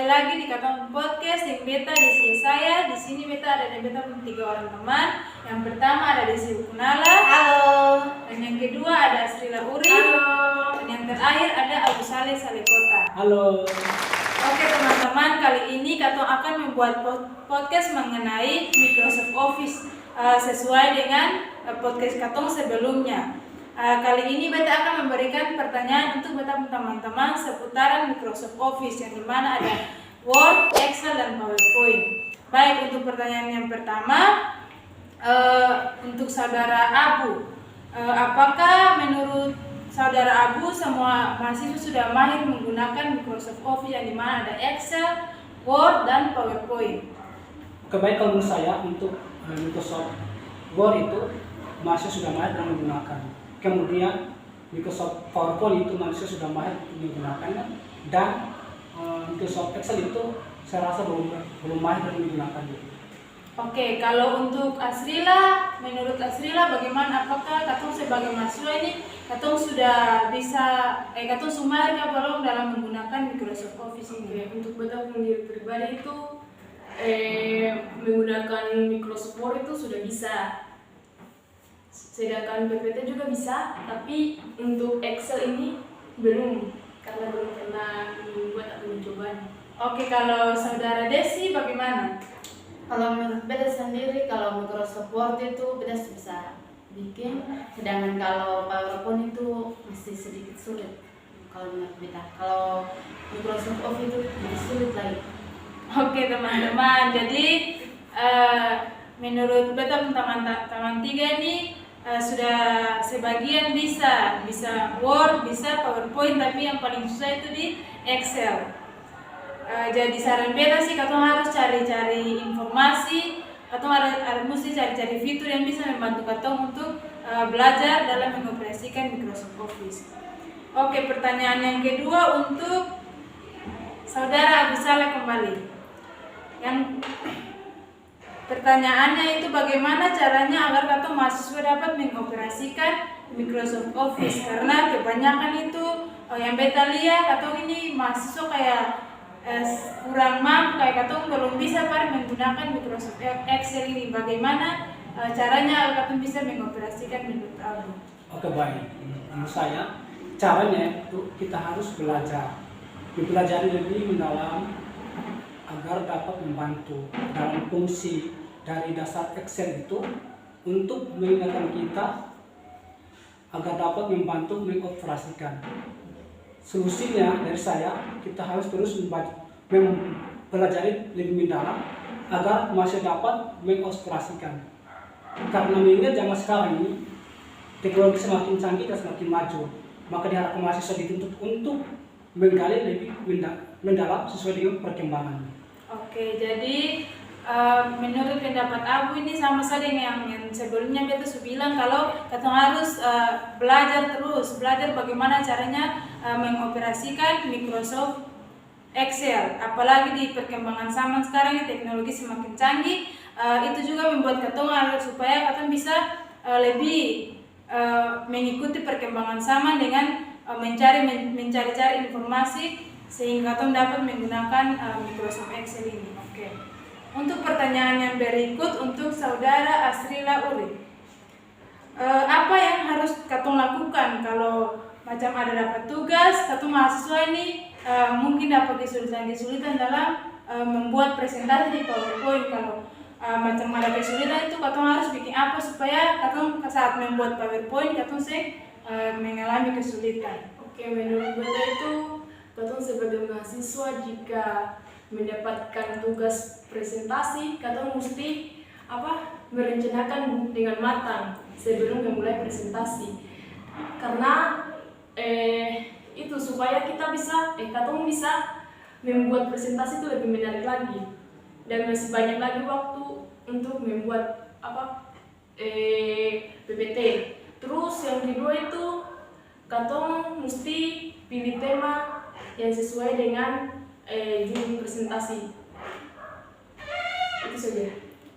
kembali lagi di Katong Podcast yang beta di sini saya. Di sini beta ada beta 3 orang teman. Yang pertama ada Desi Kunala. Halo. Dan yang kedua ada Asrila Uri. Halo. Dan yang terakhir ada Abu Saleh Salekota. Halo. Oke teman-teman, kali ini Katong akan membuat podcast mengenai Microsoft Office sesuai dengan podcast Katong sebelumnya. Kali ini beta akan memberikan pertanyaan untuk beta teman-teman seputaran Microsoft Office yang dimana ada Word, Excel, dan PowerPoint. Baik, untuk pertanyaan yang pertama untuk saudara Abu, apakah menurut saudara Abu semua mahasiswa sudah mahir menggunakan Microsoft Office yang dimana ada Excel, Word, dan PowerPoint? Baik, kalau menurut saya untuk Microsoft Word itu mahasiswa sudah mahir dalam menggunakan. Kemudian Microsoft PowerPoint itu manusia sudah mahir menggunakannya, dan Microsoft Excel itu saya rasa belum mahir dalam menggunakannya. Oke, kalau untuk Asrila, menurut Asrila bagaimana? Apakah Katong sebagai mahasiswa ini Katong sudah bisa, Katong sumahir belum dalam menggunakan Microsoft Office ini? Untuk beta sendiri pribadi itu menggunakan Microsoft Word itu sudah bisa. Sedangkan PPT juga bisa, tapi untuk Excel ini belum, karena belum pernah membuat atau mencobanya. Oke, kalau saudara Desi bagaimana? Kalau menurut beta sendiri, kalau Microsoft Word itu beta bisa bikin, sedangkan kalau PowerPoint itu masih sedikit sulit. Kalau menurut beta, kalau Microsoft Office itu lebih sulit lagi. Oke teman-teman, jadi menurut beta teman-teman tiga ini sudah sebagian bisa Word, bisa PowerPoint, tapi yang paling susah itu di Excel. Jadi saran beta sih, katong harus cari-cari informasi, katong harus mesti cari-cari fitur yang bisa membantu katong untuk belajar dalam mengoperasikan Microsoft Office. Oke, pertanyaan yang kedua untuk saudara Abu Saleh kembali. Yang pertanyaannya itu bagaimana caranya agar katong mahasiswa dapat mengoperasikan Microsoft Office, karena kebanyakan itu yang beta lihat katong ini mahasiswa kayak kurang mampu, kayak katong belum bisa menggunakan Microsoft Excel ini. Bagaimana caranya agar katong bisa mengoperasikan menurut Abu? Oke, baik. Menurut saya caranya itu kita harus belajar, dipelajari lebih mendalam agar dapat membantu dalam fungsi dari dasar Excel itu untuk mengingatkan kita agar dapat membantu mengoperasikan. Solusinya dari saya, kita harus terus mempelajari lebih mendalam agar masih dapat mengoperasikan. Karena mengingat zaman sekarang ini teknologi semakin canggih dan semakin maju, maka diharapkan mahasiswa dituntut untuk menggali lebih mendalam sesuai dengan perkembangannya. Oke, jadi menurut pendapat Abu ini sama saja dengan yang sebelumnya beta sudah bilang, kalau kita harus belajar bagaimana caranya mengoperasikan Microsoft Excel. Apalagi di perkembangan zaman sekarang ini teknologi semakin canggih, itu juga membuat kita supaya kita bisa lebih mengikuti perkembangan zaman dengan mencari informasi sehingga kita dapat menggunakan Microsoft Excel ini. Oke. Untuk pertanyaan yang berikut untuk saudara Asrila Uri, apa yang harus katong lakukan kalau macam ada dapat tugas, katong mahasiswa ini mungkin dapat kesulitan dalam membuat presentasi di PowerPoint. Kalau macam ada kesulitan itu katong harus bikin apa supaya katong saat membuat PowerPoint katong mengalami kesulitan. Oke, menurut beta itu katong sebagai mahasiswa jika mendapatkan tugas presentasi, katong mesti merencanakan dengan matang sebelum memulai presentasi. Karena itu supaya kita katong bisa membuat presentasi itu lebih menarik lagi dan masih banyak lagi waktu untuk membuat PPT. Terus yang kedua itu katong mesti pilih tema yang sesuai dengan judul presentasi. Itu saja.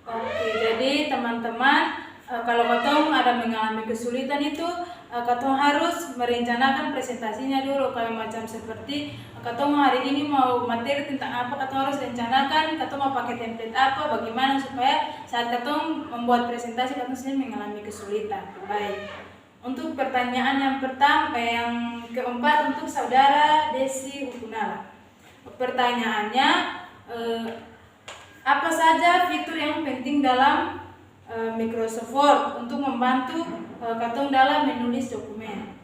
Oke, jadi teman-teman, kalau katong ada mengalami kesulitan itu katong harus merencanakan presentasinya dulu, kayak macam seperti katong hari ini mau materi tentang apa, katong harus rencanakan katong mau pakai template apa, bagaimana supaya saat katong membuat presentasi katong sendiri mengalami kesulitan. Baik, untuk pertanyaan yang pertama, yang keempat untuk saudara Desi Hukunala. Pertanyaannya, apa saja fitur yang penting dalam Microsoft Word untuk membantu katong dalam menulis dokumen?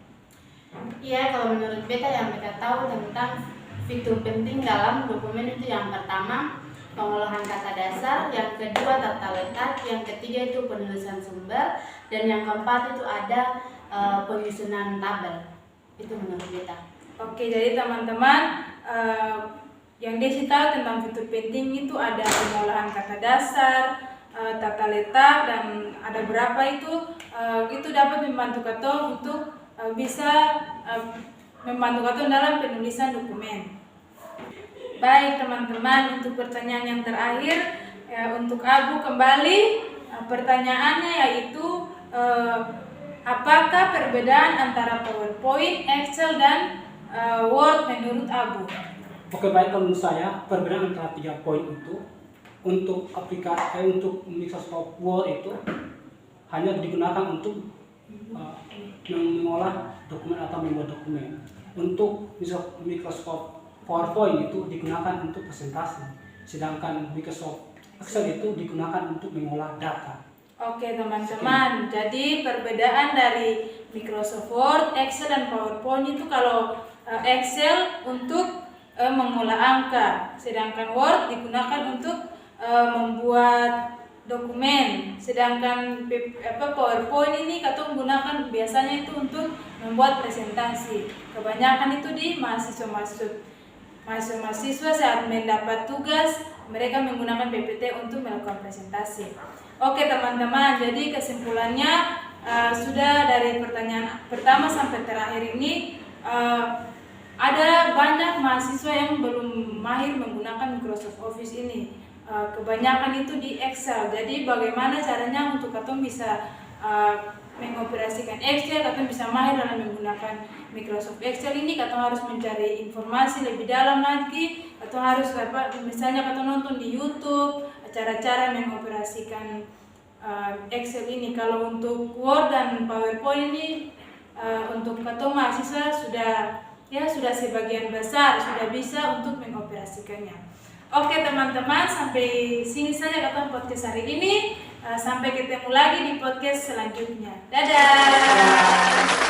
Iya, kalau menurut beta yang beta tahu tentang fitur penting dalam dokumen itu yang pertama pengolahan kata dasar, yang kedua tata letak, yang ketiga itu penulisan sumber, dan yang keempat itu ada penyusunan tabel. Itu menurut beta. Oke, jadi teman-teman, yang Desi tahu tentang fitur penting itu ada pengolahan kata dasar, tata letak, dan ada berapa itu dapat membantu katong untuk bisa membantu katong dalam penulisan dokumen. Baik teman-teman, untuk pertanyaan yang terakhir untuk Abu kembali, pertanyaannya yaitu apakah perbedaan antara PowerPoint, Excel, dan Word menurut Abu? Oke, baik, kalau menurut saya perbedaan antara 3 poin itu untuk aplikasi untuk Microsoft Word itu hanya digunakan untuk mengolah dokumen atau membuat dokumen. Untuk Microsoft PowerPoint itu digunakan untuk presentasi, sedangkan Microsoft Excel itu digunakan untuk mengolah data. Oke teman-teman, jadi perbedaan dari Microsoft Word, Excel, dan PowerPoint itu kalau Excel untuk mengolah angka, sedangkan Word digunakan untuk membuat dokumen, sedangkan PowerPoint ini katong gunakan biasanya itu untuk membuat presentasi. Kebanyakan itu di mahasiswa saat mendapat tugas, mereka menggunakan PPT untuk melakukan presentasi. Oke teman-teman, jadi kesimpulannya sudah dari pertanyaan pertama sampai terakhir ini ada banyak mahasiswa yang belum mahir menggunakan Microsoft Office ini. Kebanyakan itu di Excel. Jadi bagaimana caranya untuk katong bisa mengoperasikan Excel, katong bisa mahir dalam menggunakan Microsoft Excel ini, katong harus mencari informasi lebih dalam lagi, katong harus misalnya katong nonton di YouTube cara-cara mengoperasikan Excel ini. Kalau untuk Word dan PowerPoint ini untuk katong mahasiswa sudah sebagian besar sudah bisa untuk mengoperasikannya. Oke teman-teman, sampai sini saja katong podcast hari ini. Sampai ketemu lagi di podcast selanjutnya. Dadah.